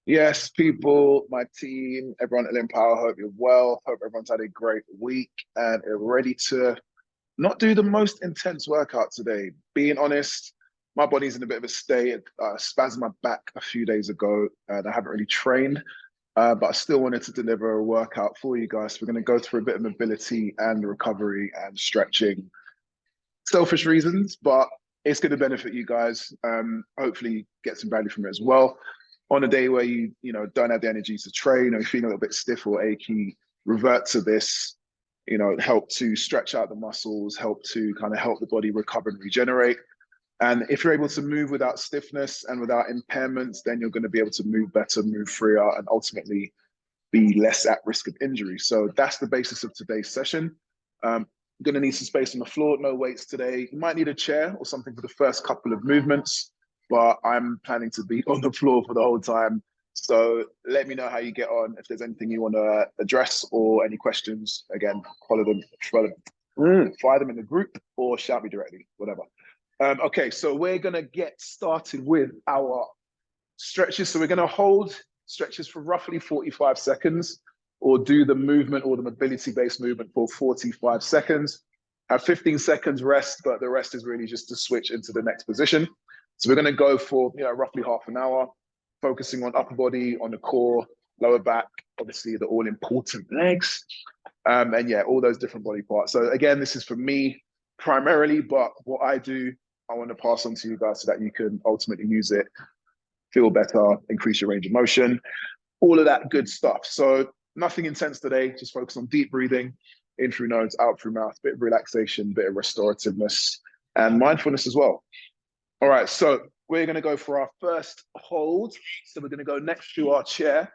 Yes, people, my team, everyone at Empower, hope you're well. Hope everyone's had a great week and are ready to not do the most intense workout today. Being honest, my body's in a bit of a state. Spasmed my back a few days ago and I haven't really trained, but I still wanted to deliver a workout for you guys. We're going to go through a bit of mobility and recovery and stretching. Selfish reasons, but it's going to benefit you guys. Hopefully, get some value from it as well. On a day where you don't have the energy to train or you're feeling a little bit stiff or achy, revert to this. Help to stretch out the muscles, help to kind of help the body recover and regenerate. And if you're able to move without stiffness and without impairments, then you're going to be able to move better, move freer, and ultimately be less at risk of injury. So that's the basis of today's session. Going to need some space on the floor, no weights today. You might need a chair or something for the first couple of movements, but I'm planning to be on the floor for the whole time. So let me know how you get on. If there's anything you want to address or any questions, again, fire them in the group or shout me directly, whatever. Okay, so we're going to get started with our stretches. So we're going to hold stretches for roughly 45 seconds or do the movement or the mobility-based movement for 45 seconds. Have 15 seconds rest, but the rest is really just to switch into the next position. So we're going to go for roughly half an hour, focusing on upper body, on the core, lower back, obviously the all-important legs, and yeah, all those different body parts. So again, this is for me primarily, but what I do, I want to pass on to you guys so that you can ultimately use it, feel better, increase your range of motion, all of that good stuff. So nothing intense today, just focus on deep breathing, in through nose, out through mouth, bit of relaxation, bit of restorativeness, and mindfulness as well. All right, so we're going to go for our first hold. So we're going to go next to our chair.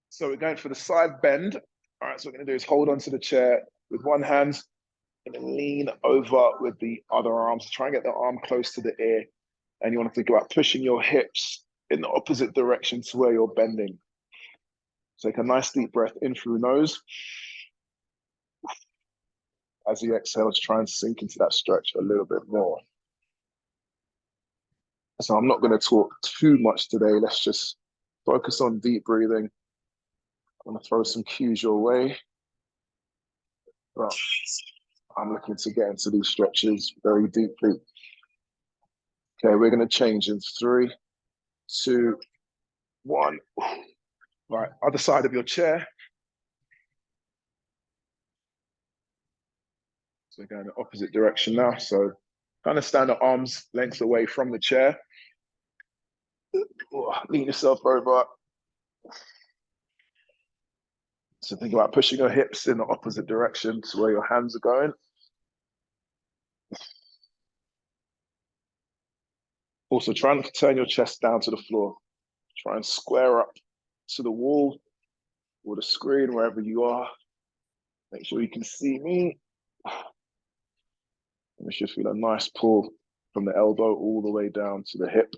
So we're going for the side bend. All right, so what we're going to do is hold onto the chair with one hand and then lean over with the other arm. So try and get the arm close to the ear. And you want to think about pushing your hips in the opposite direction to where you're bending. Take a nice deep breath in through nose. As you exhale, just try and sink into that stretch a little bit more. So I'm not going to talk too much today. Let's just focus on deep breathing. I'm going to throw some cues your way. Well, I'm looking to get into these stretches very deeply. Okay, we're going to change in 3, 2, 1. Right, other side of your chair. So we're going the opposite direction now. So kind of stand at arm's length away from the chair. Lean yourself over. So think about pushing your hips in the opposite direction to where your hands are going. Also, try and turn your chest down to the floor. Try and square up to the wall or the screen, wherever you are. Make sure you can see me. And you should feel a nice pull from the elbow all the way down to the hip.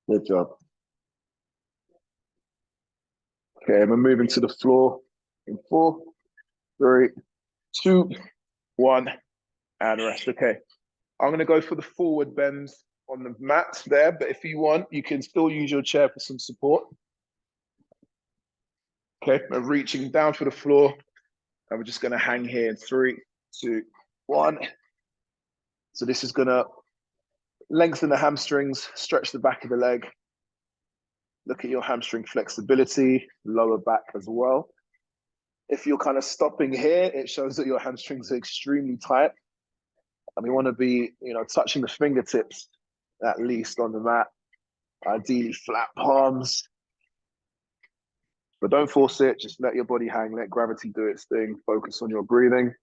Good job. Okay, we're moving to the floor in 4, 3, 2, 1, and rest. Okay, I'm going to go for the forward bend on the mat there, but if you want, you can still use your chair for some support. Okay, we're reaching down for the floor, and we're just going to hang here in 3, 2, 1. So this is going to lengthen the hamstrings, stretch the back of the leg. Look at your hamstring flexibility, lower back as well. If you're kind of stopping here, it shows that your hamstrings are extremely tight. And we want to be, touching the fingertips at least on the mat. Ideally flat palms. But don't force it, just let your body hang, let gravity do its thing, focus on your breathing.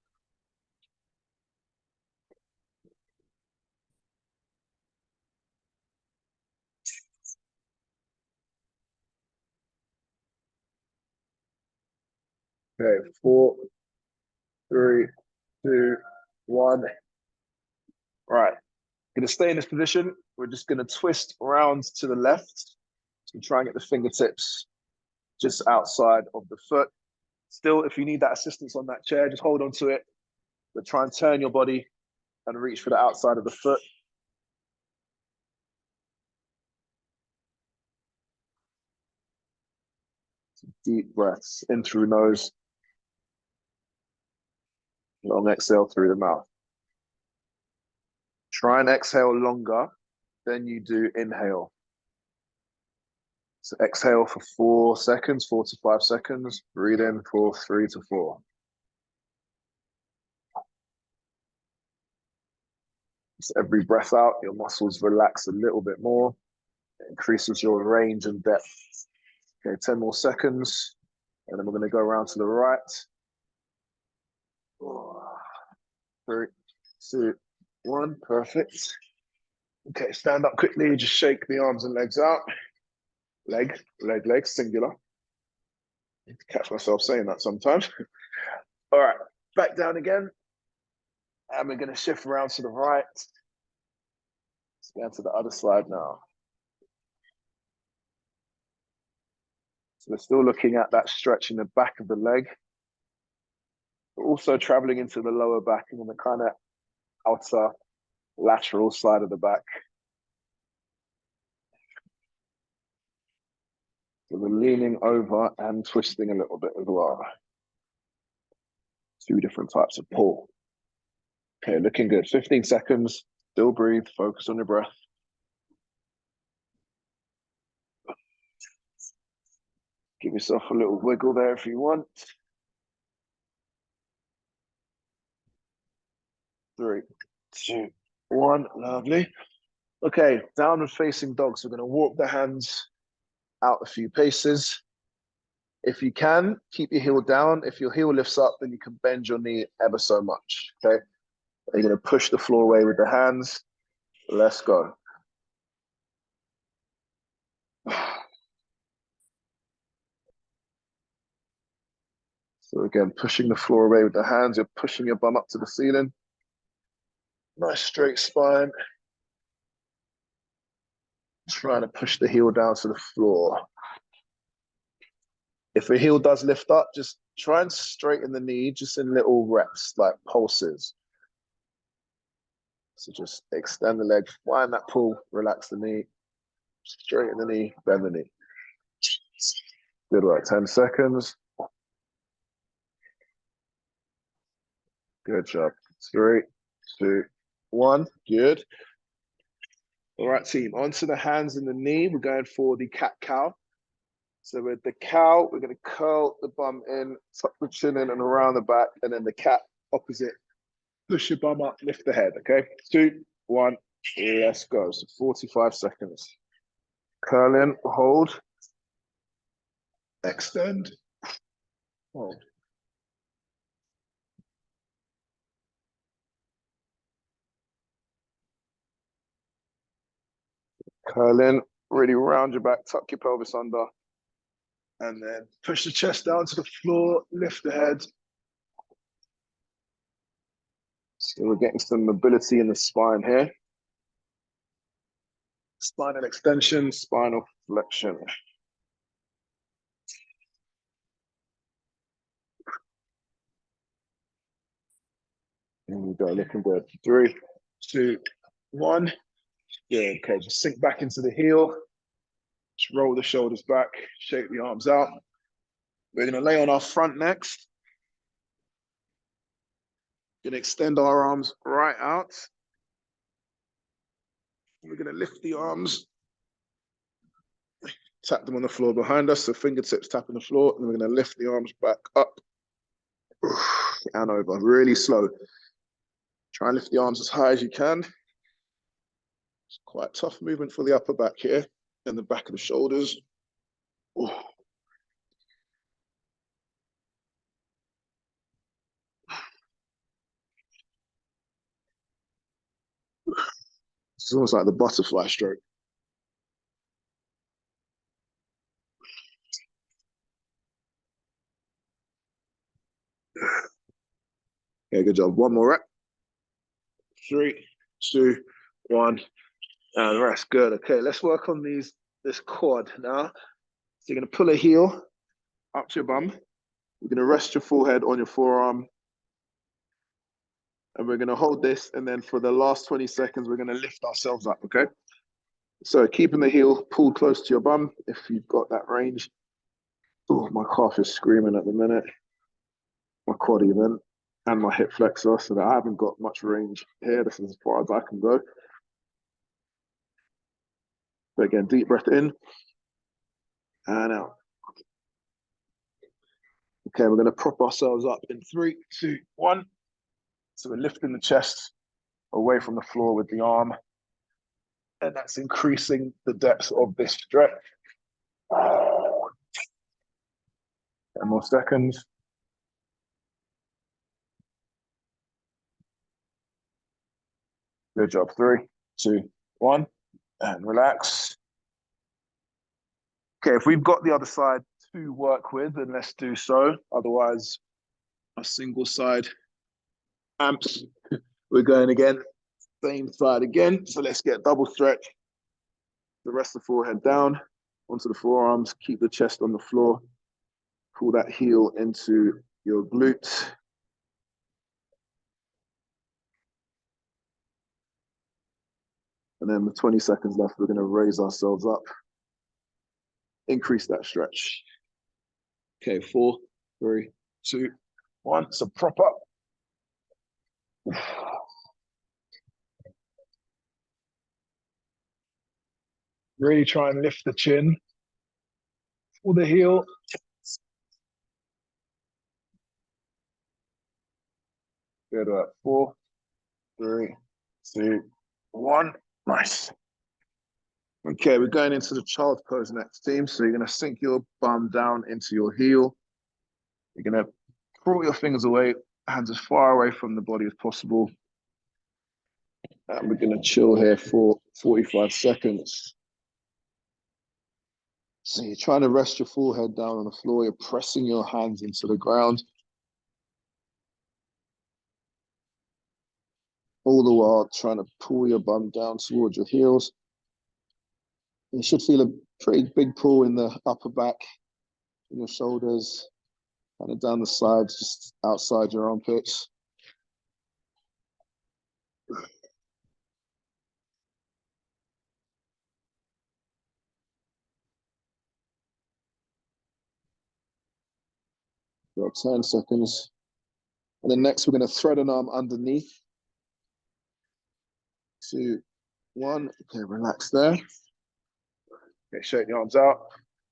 Okay, 4, 3, 2, 1. All right, going to stay in this position. We're just going to twist around to the left. So try and get the fingertips just outside of the foot. Still, if you need that assistance on that chair, just hold on to it, but try and turn your body and reach for the outside of the foot. Deep breaths in through nose, long exhale through the mouth. Try and exhale longer than you do inhale. So exhale for 4 seconds, 4 to 5 seconds. Breathe in for 3 to 4. So every breath out, your muscles relax a little bit more. It increases your range and depth. Okay, 10 more seconds. And then we're going to go around to the right. 3, 2, 1. Perfect. Okay, stand up quickly. Just shake the arms and legs out. Leg, singular. I catch myself saying that sometimes. All right, back down again. And we're going to shift around to the right. Let's go to the other side now. So we're still looking at that stretch in the back of the leg, but also traveling into the lower back and on the kind of outer lateral side of the back. So we're leaning over and twisting a little bit as well. 2 different types of pull. Okay, looking good. 15 seconds. Still breathe. Focus on your breath. Give yourself a little wiggle there if you want. 3, 2, 1. Lovely. Okay, downward facing dog. So we're going to walk the hands out a few paces. If you can, keep your heel down. If your heel lifts up, then you can bend your knee ever so much. Okay. You're going to push the floor away with the hands. Let's go. So again, pushing the floor away with the hands. You're pushing your bum up to the ceiling. Nice straight spine. Trying to push the heel down to the floor. If the heel does lift up, just try and straighten the knee, just in little reps, like pulses. So just extend the leg, find that pull, relax the knee, straighten the knee, bend the knee. Good work, 10 seconds. Good job. 3, 2, 1, good. All right, team, onto the hands and the knee. We're going for the cat-cow. So with the cow, we're going to curl the bum in, tuck the chin in and around the back, and then the cat opposite. Push your bum up, lift the head, okay? 2, 1, let's go. So 45 seconds. Curl in, hold, extend, hold. Curl in, really round your back, tuck your pelvis under, and then push the chest down to the floor, lift the head. So we're getting some mobility in the spine here. Spinal extension, spinal flexion. Here we go, looking good. 3, 2, 1. Good, okay, just sink back into the heel. Just roll the shoulders back, shake the arms out. We're gonna lay on our front next. Gonna extend our arms right out. We're gonna lift the arms, tap them on the floor behind us, so fingertips tapping the floor, and we're gonna lift the arms back up and over, really slow. Try and lift the arms as high as you can. It's quite a tough movement for the upper back here and the back of the shoulders. Ooh. It's almost like the butterfly stroke. Okay, good job. One more rep. 3, 2, 1, and rest. Good. Okay, let's work on this quad now. So you're gonna pull a heel up to your bum. You're going to rest your forehead on your forearm. And we're going to hold this. And then for the last 20 seconds, we're going to lift ourselves up, okay? So keeping the heel pulled close to your bum if you've got that range. Oh, my calf is screaming at the minute. My quad even. And my hip flexor, so that I haven't got much range here. This is as far as I can go. But again, deep breath in and out. Okay, we're going to prop ourselves up in 3, 2, 1. So we're lifting the chest away from the floor with the arm. And that's increasing the depth of this stretch. 10 more seconds. Good job. 3, 2, 1. And relax. Okay, if we've got the other side to work with, then let's do so. Otherwise, a single side amps. We're going again. Same side again. So let's get double stretch. The rest of the forehead down onto the forearms. Keep the chest on the floor. Pull that heel into your glutes. And then with 20 seconds left, we're going to raise ourselves up. Increase that stretch. Okay, 4, 3, 2, 1. So prop up. Really try and lift the chin. Pull the heel. Good work. 4, 3, 2, 1. Nice. Okay, we're going into the child's pose next, team. So you're going to sink your bum down into your heel. You're going to pull your fingers away, hands as far away from the body as possible. And we're going to chill here for 45 seconds. So you're trying to rest your forehead down on the floor. You're pressing your hands into the ground. All the while trying to pull your bum down towards your heels. You should feel a pretty big pull in the upper back, in your shoulders, kind of down the sides, just outside your armpits. Got 10 seconds. And then next, we're going to thread an arm underneath. 2, 1. Okay, relax there. Okay, shake the arms out.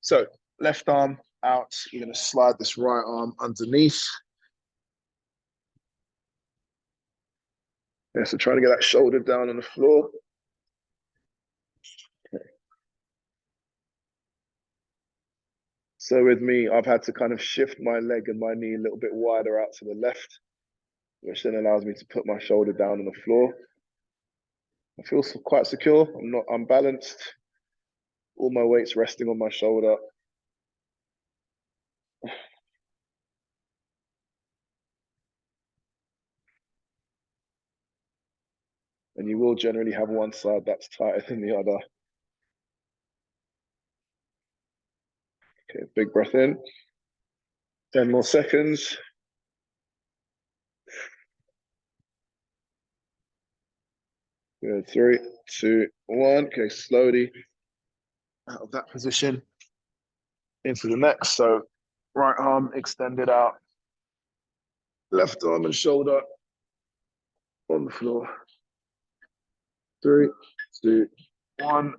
So left arm out. You're going to slide this right arm underneath. Yeah, so trying to get that shoulder down on the floor. Okay. So with me, I've had to kind of shift my leg and my knee a little bit wider out to the left, which then allows me to put my shoulder down on the floor. I feel quite secure. I'm not unbalanced. All my weight's resting on my shoulder. And you will generally have one side that's tighter than the other. Okay, big breath in. 10 more seconds. Good, 3, 2, 1. Okay, slowly out of that position into the next. So right arm extended out, left arm and shoulder on the floor. 3, 2, 1.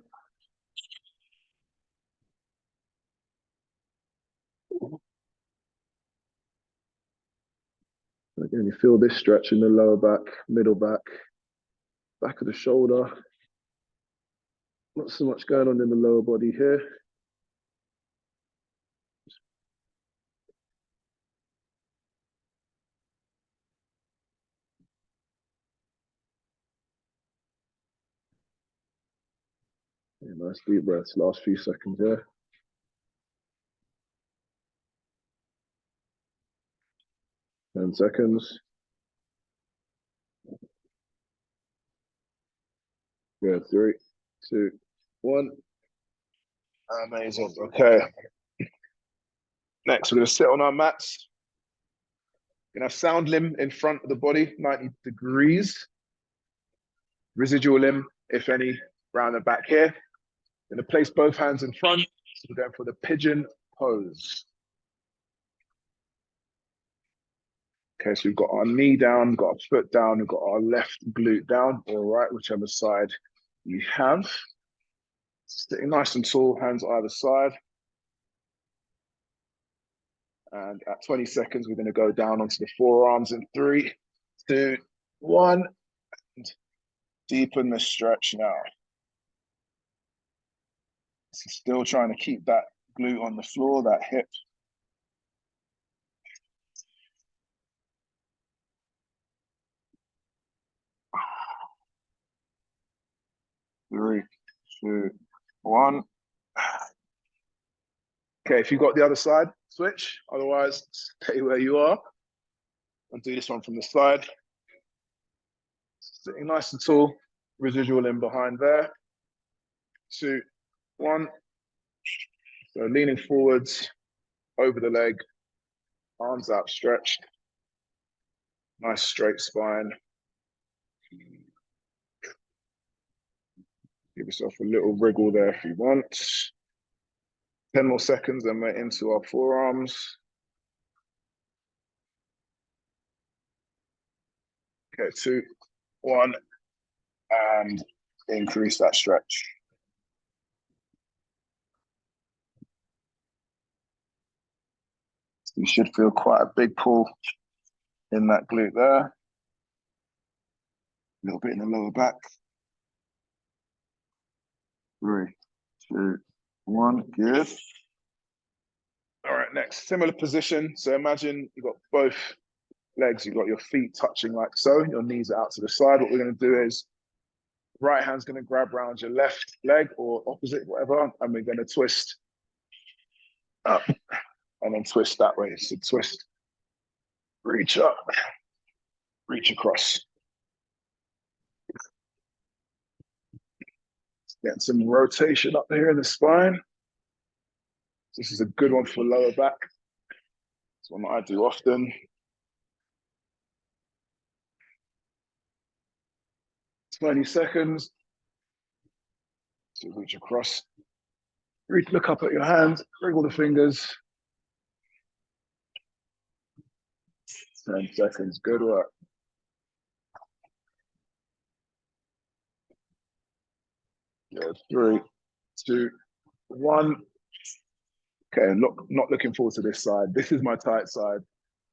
Again, you feel this stretch in the lower back, middle back, back of the shoulder. Not so much going on in the lower body here. Yeah, nice deep breaths, last few seconds here. Ten seconds. Good, 3, 2, 1. Amazing. Okay. Next, we're going to sit on our mats. You're gonna have sound limb in front of the body, 90 degrees. Residual limb, if any, round the back here. Gonna place both hands in front. So we're going for the pigeon pose. Okay, so we've got our knee down, got our foot down, we've got our left glute down, all right, whichever side you have. Sitting nice and tall, hands either side. And at 20 seconds, we're going to go down onto the forearms in 3, 2, 1. And deepen the stretch now. So still trying to keep that glute on the floor, that hip. 3, 2, 1. Okay, if you've got the other side, switch. Otherwise, stay where you are. I'll do this one from the side. Sitting nice and tall, residual in behind there. 2, 1. So leaning forwards, over the leg, arms outstretched. Nice straight spine. Give yourself a little wriggle there if you want. 10 more seconds and we're into our forearms. Okay, 2, 1, and increase that stretch. You should feel quite a big pull in that glute there. A little bit in the lower back. 3, 2, 1, good. All right, next, similar position. So imagine you've got both legs, you've got your feet touching like so, your knees are out to the side. What we're gonna do is, right hand's gonna grab around your left leg or opposite, whatever, and we're gonna twist up and then twist that way. So twist, reach up, reach across. Get some rotation up here in the spine. This is a good one for lower back. It's one that I do often. 20 seconds. So reach across. Reach, look up at your hands, wriggle the fingers. 10 seconds, good work. Good, 3, 2, 1. Okay, look, not looking forward to this side. This is my tight side.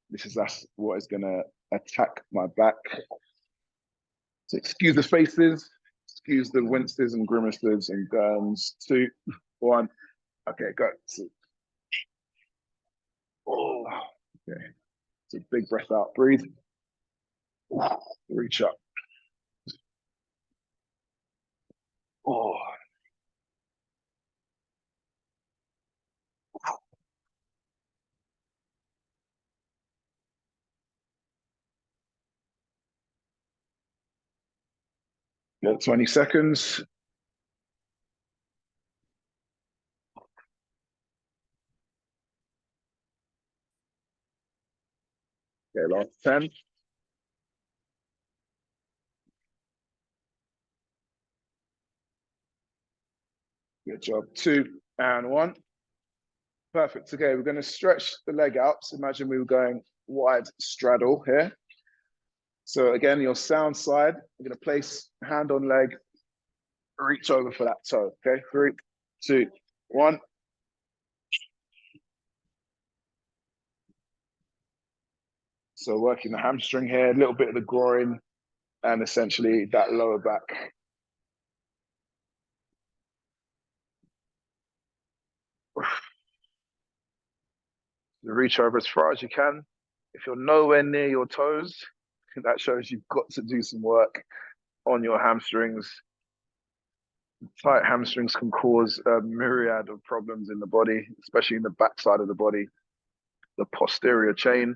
That's what is gonna attack my back. So excuse the faces, excuse the winces and grimaces and gurns. 2, 1. Okay, go. Oh, okay. So big breath out, breathe. Reach up. Oh. Good, 20 seconds. Okay, last 10. Good job. 2 and 1. Perfect. Okay, we're going to stretch the leg out. So imagine we were going wide straddle here. So again, your sound side, you're going to place hand on leg, reach over for that toe. Okay, 3, 2, 1. So working the hamstring here, a little bit of the groin, and essentially that lower back. Reach over as far as you can. If you're nowhere near your toes, that shows you've got to do some work on your hamstrings. Tight hamstrings can cause a myriad of problems in the body, especially in the back side of the body, the posterior chain.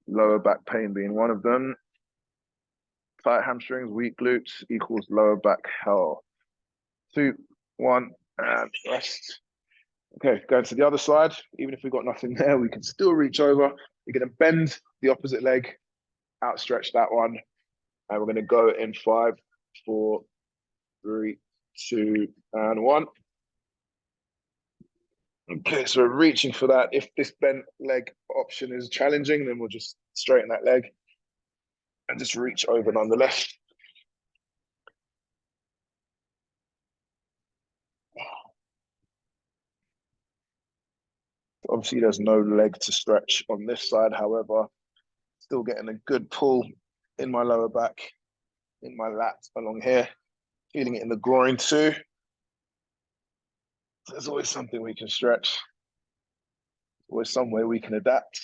Lower back pain being one of them. Tight hamstrings, weak glutes equals lower back hell. 2, 1, and rest. Okay, going to the other side. Even if we've got nothing there, we can still reach over. You're going to bend the opposite leg, outstretch that one, and we're going to go in 5, 4, 3, 2, and 1. Okay, so we're reaching for that. If this bent leg option is challenging, then we'll just straighten that leg and just reach over nonetheless. Obviously, there's no leg to stretch on this side. However, still getting a good pull in my lower back, in my lat along here, feeling it in the groin too. There's always something we can stretch. Always some way we can adapt.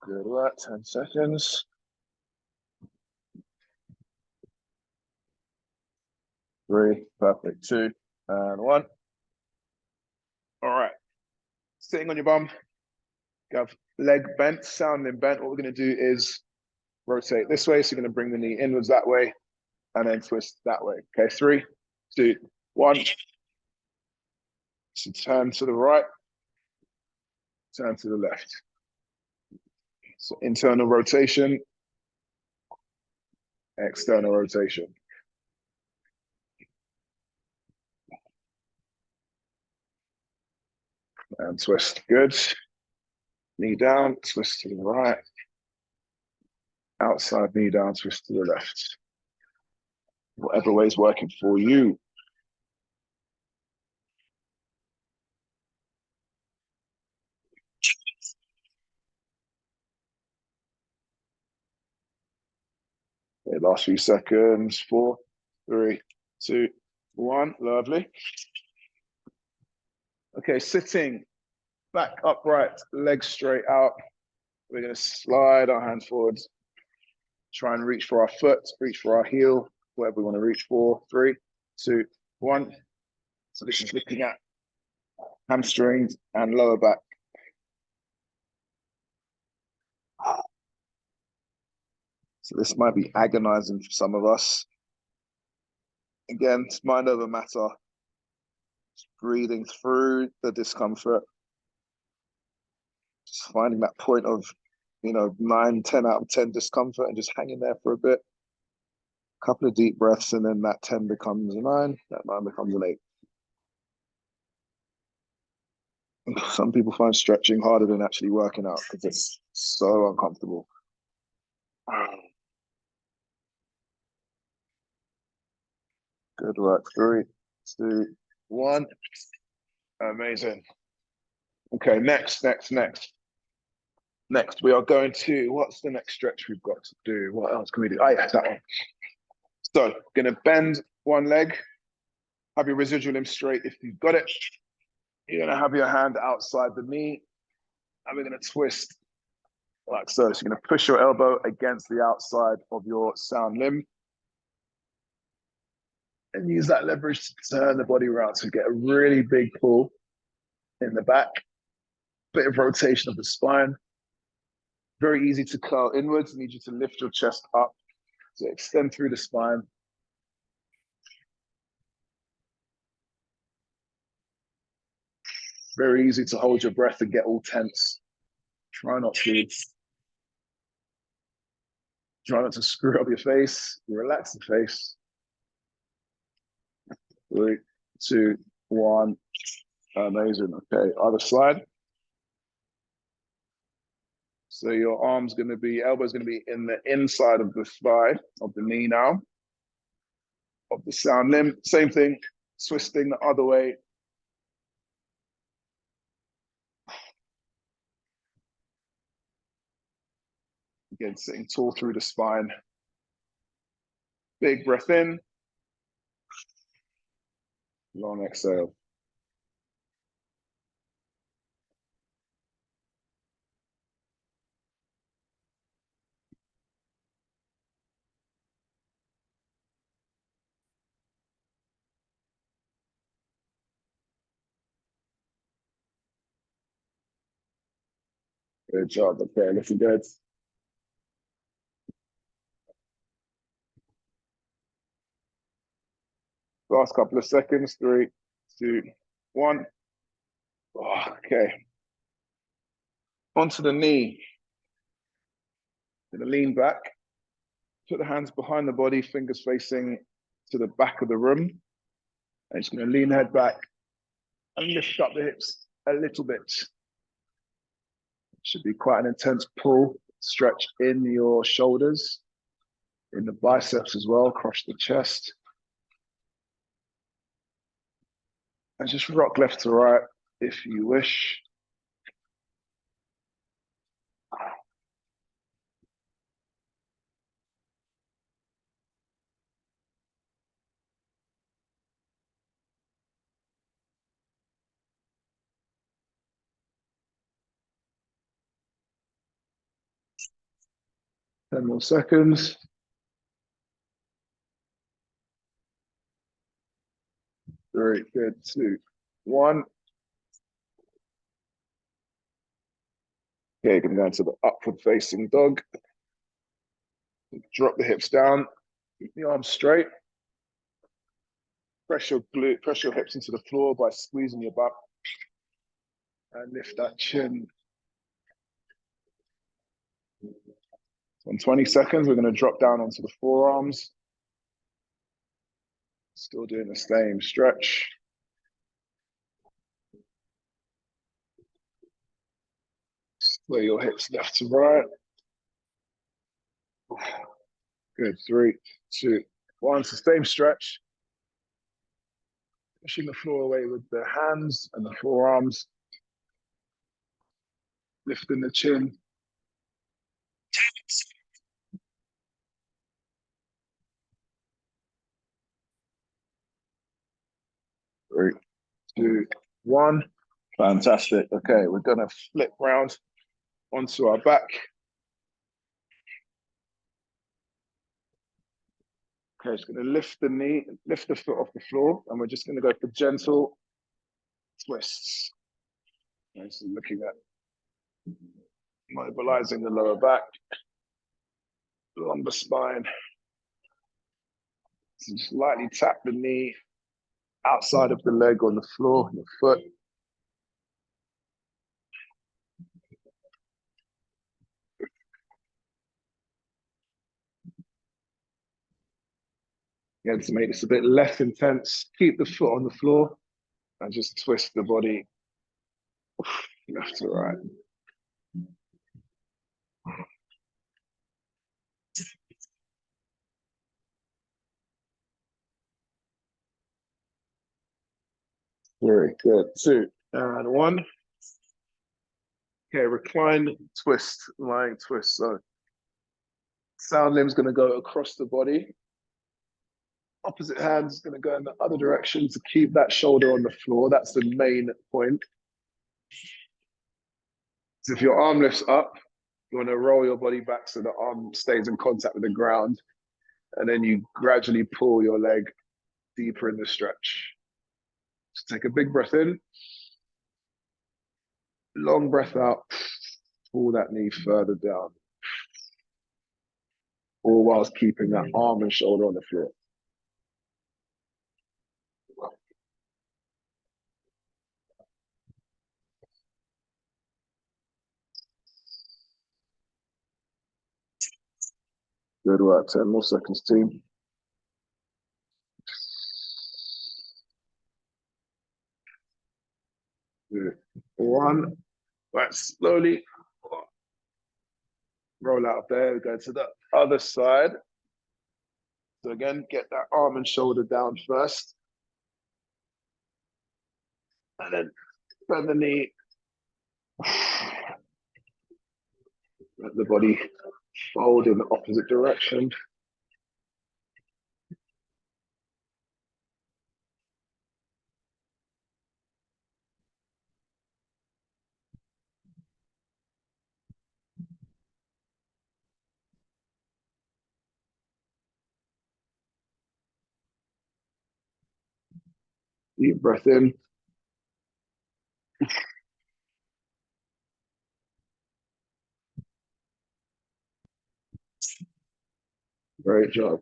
Good work, 10 seconds. 3, perfect, 2, and 1. All right, sitting on your bum, you have leg bent, sounding bent. What we're gonna do is rotate this way. So you're gonna bring the knee inwards that way and then twist that way. Okay, 3, 2, 1. So turn to the right, turn to the left. So internal rotation, external rotation. And twist, good. Knee down, twist to the right. Outside knee down, twist to the left. Whatever way is working for you. Okay, last few seconds. 4, 3, 2, 1. Lovely. Okay, sitting back upright, legs straight out. We're going to slide our hands forwards. Try and reach for our foot, reach for our heel, whatever we want to reach for. 3, 2, 1. So this is looking at hamstrings and lower back. So this might be agonizing for some of us. Again, it's mind over matter. Just breathing through the discomfort. Just finding that point of, 9, 10 out of 10 discomfort and just hanging there for a bit. A couple of deep breaths, and then that 10 becomes a 9, that 9 becomes an 8. Some people find stretching harder than actually working out because it's so uncomfortable. Good work. 3, 2, 1. Amazing. Okay, next. Next, we are going to, what's the next stretch we've got to do? What else can we do? Oh, yeah, that one. So, going to bend one leg, have your residual limb straight if you've got it. You're going to have your hand outside the knee, and we're going to twist like so. So, you're going to push your elbow against the outside of your sound limb and use that leverage to turn the body around to get a really big pull in the back, bit of rotation of the spine. Very easy to curl inwards. I need you to lift your chest up to extend through the spine. Very easy to hold your breath and get all tense. Try not to screw up your face. Relax the face. 3, 2, 1. Amazing. Okay, other side. So your arm's going to be, elbow's going to be in the inside of the thigh of the knee now, of the sound limb. Same thing, twisting the other way. Again, sitting tall through the spine. Big breath in. Long exhale. Good job. Okay, looking good. Last couple of seconds. 3, 2, One. Okay. Onto the knee. Gonna lean back. Put the hands behind the body, fingers facing to the back of the room. And just gonna lean the head back and lift up the hips a little bit. Should be quite an intense pull, stretch in your shoulders, in the biceps as well, across the chest. And just rock left to right if you wish. Ten more seconds. Very good. 2, 1. Okay, gonna go into the upward facing dog. Drop the hips down, keep the arms straight. Press your glute, press your hips into the floor by squeezing your butt. And lift that chin. So in 20 seconds, we're gonna drop down onto the forearms. Still doing the same stretch. Sway your hips left to right. Good. 3, 2, 1. So same stretch. Pushing the floor away with the hands and the forearms. Lifting the chin. 3, 2, 1. Fantastic. Okay, we're gonna flip round onto our back. Okay, just gonna lift the knee, lift the foot off the floor, and we're just gonna go for gentle twists. Okay, so looking at mobilizing the lower back, lumbar spine. So just lightly tap the knee outside of the leg on the floor, the foot. Again, to make this a bit less intense, keep the foot on the floor and just twist the body left to right. Very good. 2 and 1. Okay, recline twist, lying twist. So sound limb's going to go across the body. Opposite hand is going to go in the other direction to keep that shoulder on the floor. That's the main point. So if your arm lifts up, you want to roll your body back so the arm stays in contact with the ground. And then you gradually pull your leg deeper in the stretch. So take a big breath in, long breath out, pull that knee further down, all whilst keeping that arm and shoulder on the floor. Good work. 10 more seconds, team. 2, 1. Right, slowly roll out of there. We go to the other side. So again, get that arm and shoulder down first. And then bend the knee. Let the body fold in the opposite direction. Deep breath in. Great job.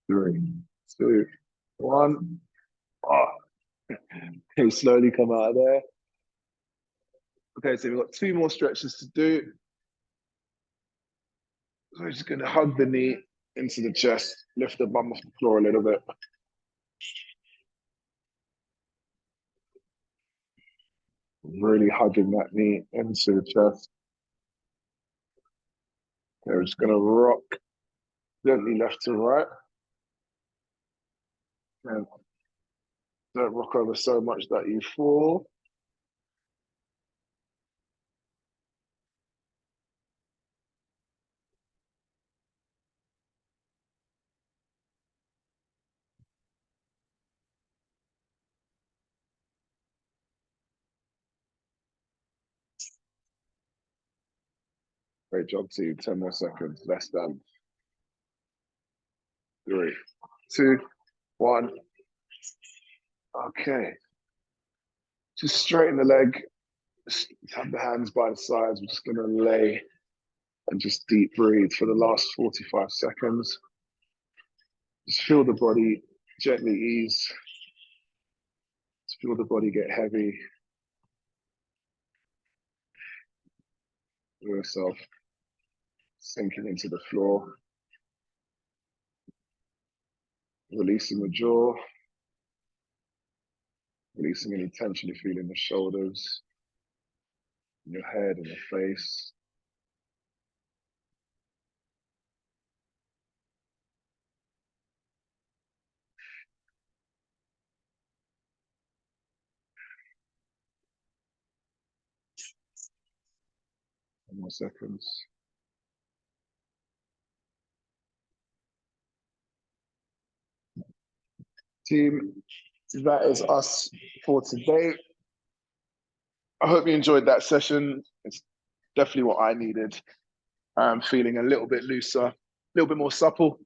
Three, two, one. Oh, okay, slowly come out of there. Okay, so we've got two more stretches to do. So we're just going to hug the knee into the chest, lift the bum off the floor a little bit. Really hugging that knee into the chest. Okay, we're just going to rock gently left to right. And don't rock over so much that you fall. Great job, team. 10 more seconds. Less than. Three, two, one. Okay. Just straighten the leg. Just have the hands by the sides. We're just going to lay and just deep breathe for the last 45 seconds. Just feel the body gently ease. Just feel the body get heavy. Feel yourself sinking into the floor. Releasing the jaw. Releasing any tension you feel in the shoulders, in your head, in your face. More seconds. Team, that is us for today. I hope you enjoyed that session. It's definitely what I needed. I'm feeling a little bit looser, a little bit more supple,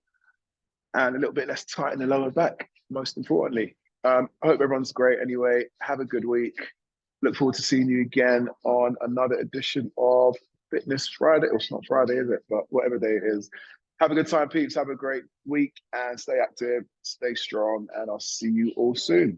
and a little bit less tight in the lower back, most importantly. I hope everyone's great anyway. Have a good week. Look forward to seeing you again on another edition of Fitness Friday. Well, it's not Friday, is it? But whatever day it is. Have a good time, peeps. Have a great week and stay active, stay strong, and I'll see you all soon.